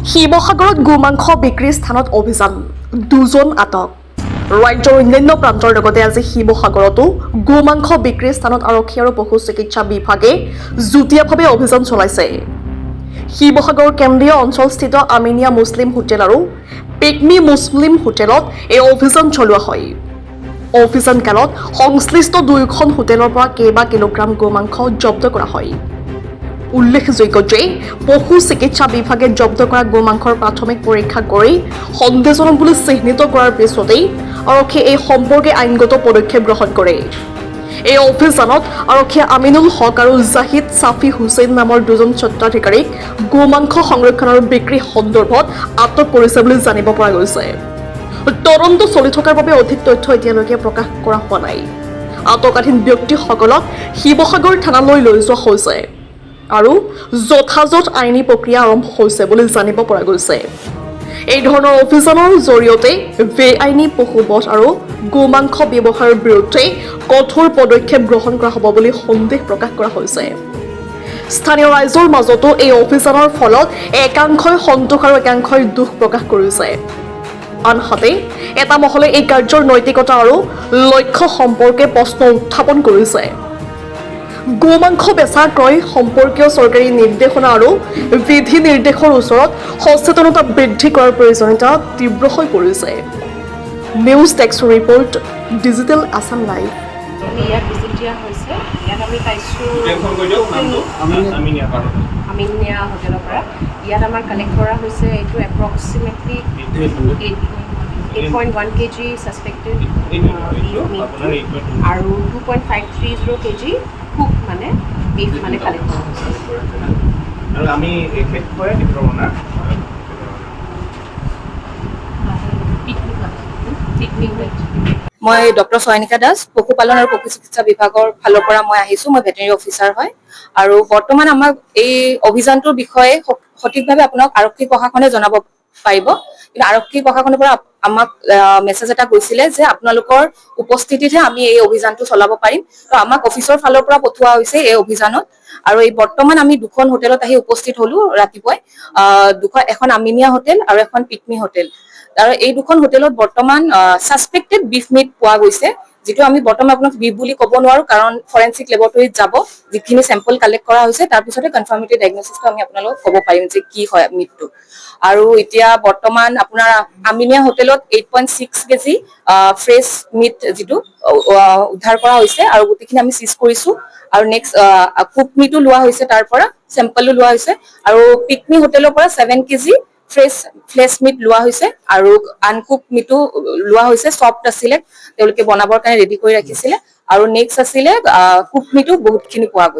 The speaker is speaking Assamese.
শিৱসাগৰত গোমাংস বিক্ৰীৰ স্থানত অভিযান, দুজন আটক। ৰাজ্যৰ অন্যান্য প্ৰান্তৰ লগতে আজি শিৱসাগৰতো গোমাংস বিক্ৰীৰ স্থানত আৰক্ষী আৰু পশু চিকিৎসা বিভাগে যুটীয়াভাৱে অভিযান চলাইছে। শিৱসাগৰ কেন্দ্ৰীয় অঞ্চলস্থিত আমিনিয়া মুছলিম হোটেল আৰু পিকমি মুছলিম হোটেলত এই অভিযান চলোৱা হয়। অভিযান কালত সংশ্লিষ্ট দুয়োখন হোটেলৰ পৰা কেইবা কিলোগ্ৰাম গোমাংস জব্দ কৰা হয়। উল্লেখযোগ্য যে পশু চিকিৎসা বিভাগে জব্দ কৰা গোমাংসৰ প্ৰাথমিক পৰীক্ষা কৰি সন্দেহজনক বুলি চিহ্নিত কৰাৰ পিছতেই আৰক্ষীয়ে এই সম্পৰ্কে আইনগত পদক্ষেপ গ্ৰহণ কৰে। এই অভিযানত আৰক্ষীয়ে আমিনুল হক আৰু জাহিদ ছাফি হুছেইন নামৰ দুজন স্বত্বাধিকাৰীক গোমাংস সংৰক্ষণ আৰু বিক্ৰী সন্দৰ্ভত আটক কৰিছে বুলি জানিব পৰা গৈছে। তদন্ত চলি থকাৰ বাবে অধিক তথ্য এতিয়ালৈকে প্ৰকাশ কৰা হোৱা নাই। আটকাধীন ব্যক্তিসকলক শিৱসাগৰ থানালৈ লৈ যোৱা হৈছে আৰু যথাযথ আইনী প্ৰক্ৰিয়া আৰম্ভ হৈছে বুলি জানিব পৰা গৈছে। এই ধৰণৰ অভিযানৰ জৰিয়তে বেআইনী পশুবধ আৰু গোমাংস ব্যৱহাৰৰ বিৰুদ্ধে কঠোৰ পদক্ষেপ গ্ৰহণ কৰা হ'ব বুলি সন্দেহ প্ৰকাশ কৰা হৈছে। স্থানীয় ৰাইজৰ মাজতো এই অভিযানৰ ফলত একাংশই সন্তোষ আৰু একাংশই দুখ প্ৰকাশ কৰিছে। আনহাতে এটা মহলে এই কাৰ্যৰ নৈতিকতা আৰু লক্ষ্য সম্পৰ্কে প্ৰশ্ন উত্থাপন কৰিছে। গোমাংস বেচা ক্ৰয় সম্পৰ্কীয় চৰকাৰী নিৰ্দেশনা আৰু বিধি নিৰ্দেশৰ ওচৰত সচেতনতা বৃদ্ধি কৰাৰ প্ৰয়োজনীয়তা তীব্ৰ হৈ পৰিছে। News desk report, digital Assam live. ইয়াত ভিজিট দিয়া হৈছে। ইয়াত আমি পাইছোঁ আমিনিয়া হোটেলৰ পৰা। ইয়াত আমাৰ কালেক্ট কৰা হৈছে এইটো এপ্ৰক্সিমেটলি 8.1 kg ছাছপেক্টেড আৰু 2.530 kg কুক মানে বিফ মানে কালেক্ট কৰা হৈছে। আৰু আমি মই ডক্টৰ চয়নিকা দাস, পশুপালন আৰু পশু চিকিৎসা বিভাগৰ ফালৰ পৰা মই আহিছোঁ। মই ভেটেনেৰী অফিচাৰ হয় আৰু বৰ্তমান আমাক এই অভিযানটোৰ বিষয়ে সঠিকভাৱে আপোনাক আৰক্ষী প্ৰশাসনে জনাব পাৰিব। কিন্তু আৰক্ষী প্ৰশাসনৰ পৰা আমাক মেছেজ এটা গৈছিলে যে আপোনালোকৰ উপস্থিতিতহে আমি এই অভিযানটো চলাব পাৰিম। তো আমাক অফিচৰ ফালৰ পৰা পঠোৱা হৈছে এই অভিযানত। আৰু এই বৰ্তমান আমি দুখন হোটেলত আহি উপস্থিত হলো ৰাতিপুৱাই। এখন আমিনিয়া হোটেল আৰু এখন পিকমি হোটেল। আৰু এই দুখন হোটেলত বৰ্তমান ছাছপেক্টেড বিফ মিট পোৱা গৈছে, যিটো আমি বৰ্তমান আপোনাক বিফ বুলি ক'ব নোৱাৰো, কাৰণ ফৰেনচিক লেবৰেটৰীত যাব, যিখিনি চেম্পল কালেক্ট কৰা হৈছে তাৰ পিছতে কনফাৰ্মেটৰি ডায়েগনচিছটো আমি আপোনালোকক ক'ব পাৰিম যে কি হয় মিটটো। আৰু এতিয়া বৰ্তমান আপোনাৰ আমিনিয়া হোটেলত 8.6 kg ফ্ৰেছ মিট যিটো উদ্ধাৰ কৰা হৈছে আৰু গোটেইখিনি আমি চিজ কৰিছো। আৰু নেক্সট কুক মিটো লোৱা হৈছে, তাৰ পৰা চেম্পলো লোৱা হৈছে। আৰু পিকমি হোটেলৰ পৰা 7 kg ফ্লেছ মিট লোৱা হৈছে আৰু আনকুক মিটো লোৱা হৈছে। চফ্ট আছিলে, তেওঁলোকে বনাবৰ কাৰণে ৰেডি কৰি ৰাখিছিলে। আৰু নেক্সট আছিলে কুক মিটো বহুতখিনি পোৱা গৈছে।